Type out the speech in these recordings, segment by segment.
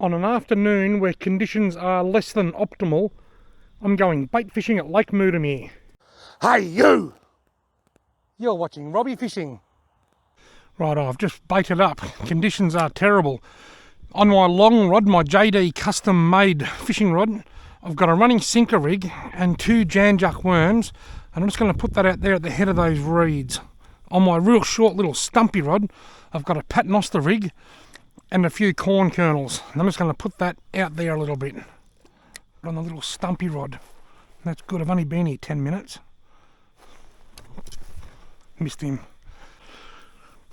On an afternoon where conditions are less than optimal, I'm going bait fishing at Lake Moodamere. Hey you! You're watching Robbie Fishing. Right, I've just baited up. Conditions are terrible. On my long rod, my JD custom made fishing rod, I've got a running sinker rig and 2 Janjuck worms, and I'm just going to put that out there at the head of those reeds. On my real short little stumpy rod, I've got a paternoster rig and a few corn kernels. And I'm just going to put that out there a little bit on the little stumpy rod. That's good. I've only been here 10 minutes. Missed him.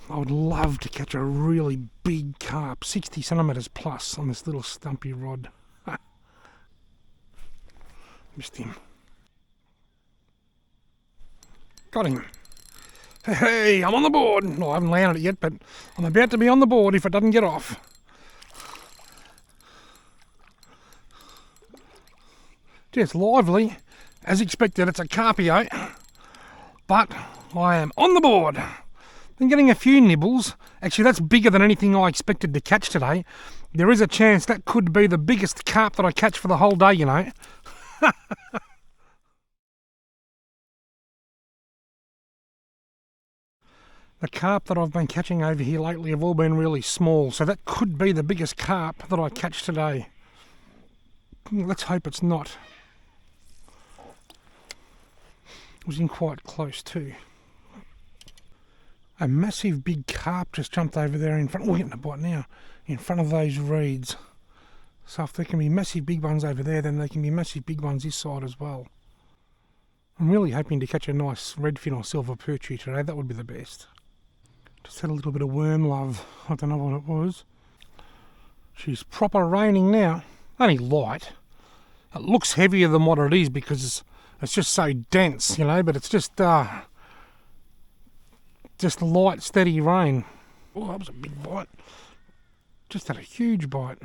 I would love to catch a really big carp, 60 centimetres plus on this little stumpy rod. Missed him. Got him. Hey, I'm on the board. No, I haven't landed it yet, but I'm about to be on the board if it doesn't get off. Just lively. As expected, it's a carpio, but I am on the board. Been getting a few nibbles. Actually, that's bigger than anything I expected to catch today. There is a chance that could be the biggest carp that I catch for the whole day, you know. The carp that I've been catching over here lately have all been really small, so that could be the biggest carp that I catch today. Let's hope it's not. It was in quite close too. A massive big carp just jumped over there in front. Oh, we're getting a bite now. In front of those reeds. So if there can be massive big ones over there, then there can be massive big ones this side as well. I'm really hoping to catch a nice redfin or silver perch here today. That would be the best. Just had a little bit of worm love. I don't know what it was. She's proper raining now. Only light. It looks heavier than what it is because it's just so dense, you know, but it's just light, steady rain. Oh, that was a big bite. Just had a huge bite.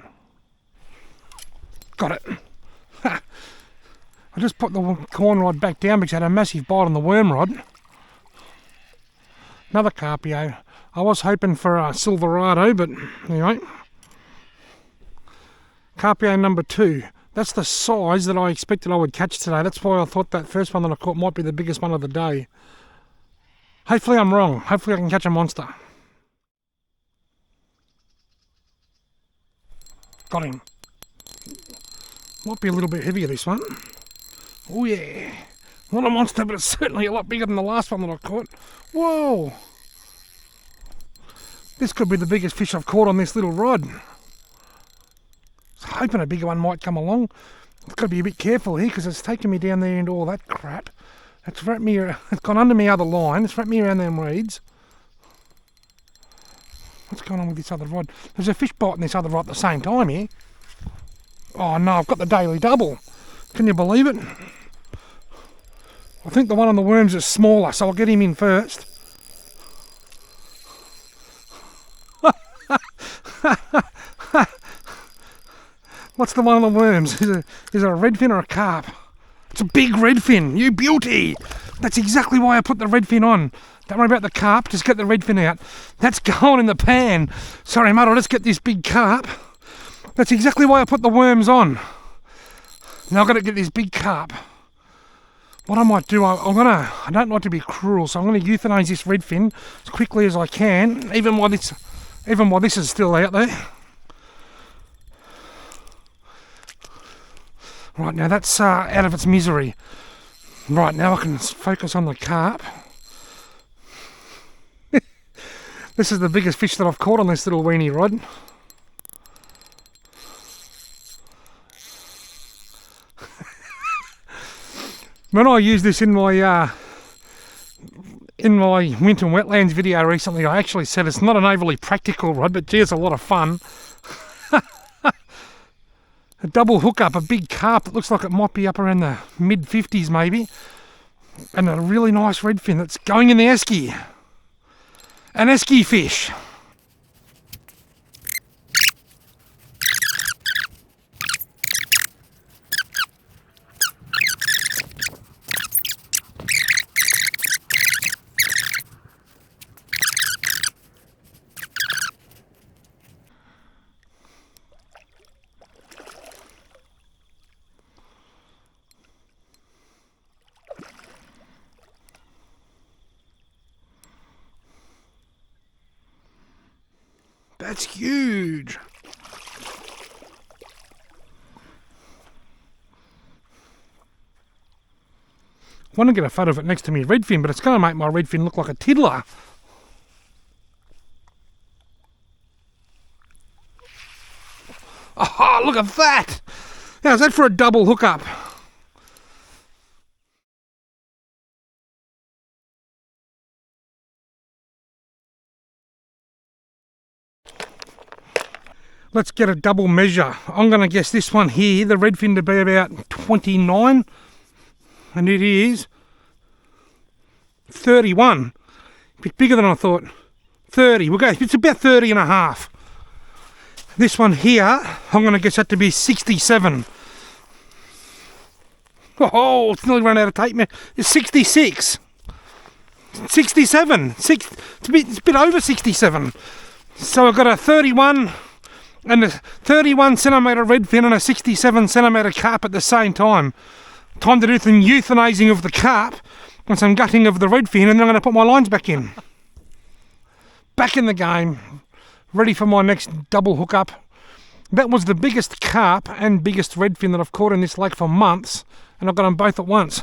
Got it. I just put the corn rod back down because I had a massive bite on the worm rod. Another carpio. I was hoping for a Silverado, but anyway. Carpio number 2. That's the size that I expected I would catch today. That's why I thought that first one that I caught might be the biggest one of the day. Hopefully I'm wrong. Hopefully I can catch a monster. Got him. Might be a little bit heavier, this one. Oh yeah. Not a monster, but it's certainly a lot bigger than the last one that I caught. Whoa. This could be the biggest fish I've caught on this little rod. I was hoping a bigger one might come along. I've got to be a bit careful here because it's taken me down there into all that crap. It's wrapped me. It's gone under my other line. It's wrapped me around them reeds. What's going on with this other rod? There's a fish biting this other rod at the same time here. Oh no, I've got the daily double. Can you believe it? I think the one on the worms is smaller, so I'll get him in first. What's the one on the worms? Is it a redfin or a carp? It's a big redfin, you beauty! That's exactly why I put the redfin on. Don't worry about the carp, just get the redfin out. That's going in the pan. Sorry mate, I'll just get this big carp. That's exactly why I put the worms on. Now I've got to get this big carp. What I might do, I don't like to be cruel, so I'm going to euthanise this redfin as quickly as I can, even while this is still out there. Right, now that's out of its misery. Right, now I can focus on the carp. This is the biggest fish that I've caught on this little weenie rod. When I used this in my winter wetlands video recently, I actually said it's not an overly practical rod, but gee, it's a lot of fun. A double hookup, a big carp that looks like it might be up around the mid-50s maybe, and a really nice redfin that's going in the esky. An esky fish. That's huge. I want to get a photo of it next to me redfin, but it's going to make my redfin look like a tiddler. Oh, look at that! How's that for a double hookup? Let's get a double measure. I'm going to guess this one here, the redfin, to be about 29, and it is 31. A bit bigger than I thought. 30. We'll go. It's about 30 and a half. This one here, I'm going to guess that to be 67. Oh, it's nearly run out of tape, man. It's 66. 67. It's a bit over 67. So I've got a 31 and a 31 centimetre redfin and a 67 centimetre carp at the same time. Time to do some euthanizing of the carp and some gutting of the redfin, and then I'm going to put my lines back in. Back in the game. Ready for my next double hookup. That was the biggest carp and biggest redfin that I've caught in this lake for months, and I've got them both at once.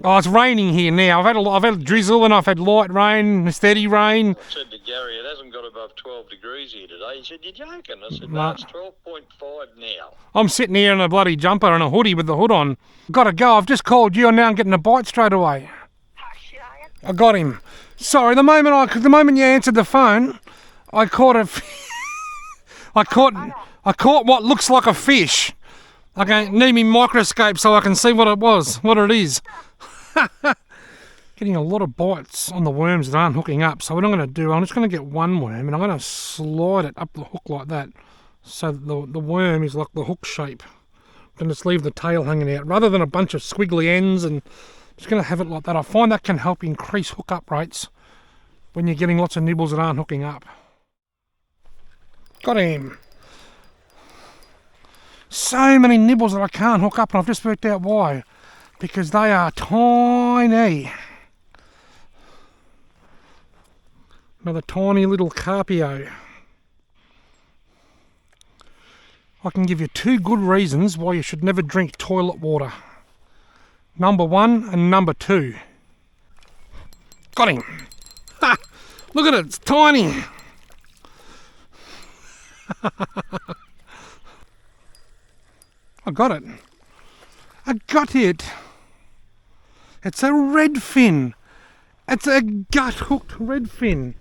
Oh, it's raining here now. I've had drizzle and I've had light rain, steady rain. I said to Gary, it hasn't got above 12 degrees here today. He said, you're joking. I said, no, it's 12.5 now. I'm sitting here in a bloody jumper and a hoodie with the hood on. Gotta go. I've just called you and now I'm getting a bite straight away. I got him. Sorry, the moment you answered the phone, I caught a I caught what looks like a fish. I need me microscope so I can see what it is. Getting a lot of bites on the worms that aren't hooking up. So what I'm going to do, I'm just going to get one worm and I'm going to slide it up the hook like that, so that the worm is like the hook shape. Then just leave the tail hanging out rather than a bunch of squiggly ends, and just going to have it like that. I find that can help increase hookup rates when you're getting lots of nibbles that aren't hooking up. Got him. So many nibbles that I can't hook up, and I've just worked out why. Because they are tiny. Another tiny little carpio. I can give you two good reasons why you should never drink toilet water. Number 1 and number 2. Got him. Ha! Look at it, it's tiny. I got it. I got it. It's a redfin. It's a gut-hooked redfin.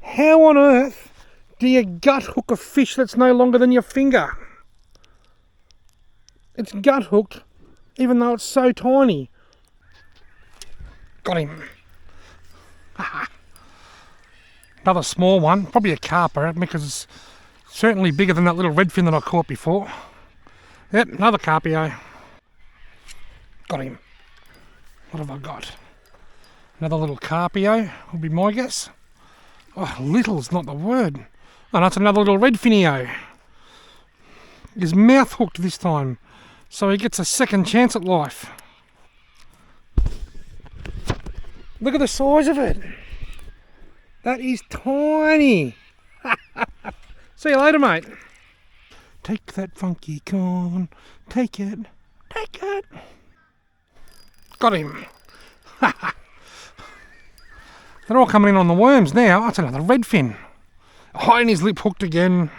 How on earth do you gut-hook a fish that's no longer than your finger? It's gut-hooked, even though it's so tiny. Got him. Another small one, probably a carper, because it's certainly bigger than that little redfin that I caught before. Yep, another carpio. Got him. What have I got? Another little carpio will be my guess. Oh, little's not the word. Oh, that's another little redfinio. His mouth hooked this time, so he gets a second chance at life. Look at the size of it. That is tiny. See you later, mate. Take that funky corn. Take it. Take it. Got him. They're all coming in on the worms now. That's another redfin. Oh, and his lip hooked again.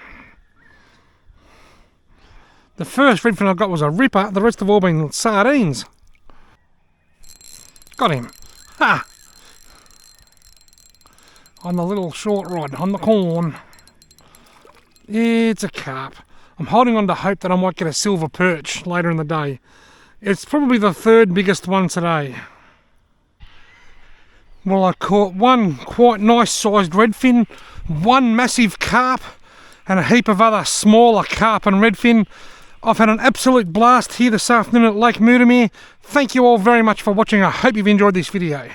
The first redfin I got was a ripper. The rest have all been sardines. Got him. Ha! On the little short rod, on the corn. It's a carp. I'm holding on to hope that I might get a silver perch later in the day. It's probably the third biggest one today. Well, I caught one quite nice sized redfin, one massive carp, and a heap of other smaller carp and redfin. I've had an absolute blast here this afternoon at Lake Muramir. Thank you all very much for watching. I hope you've enjoyed this video.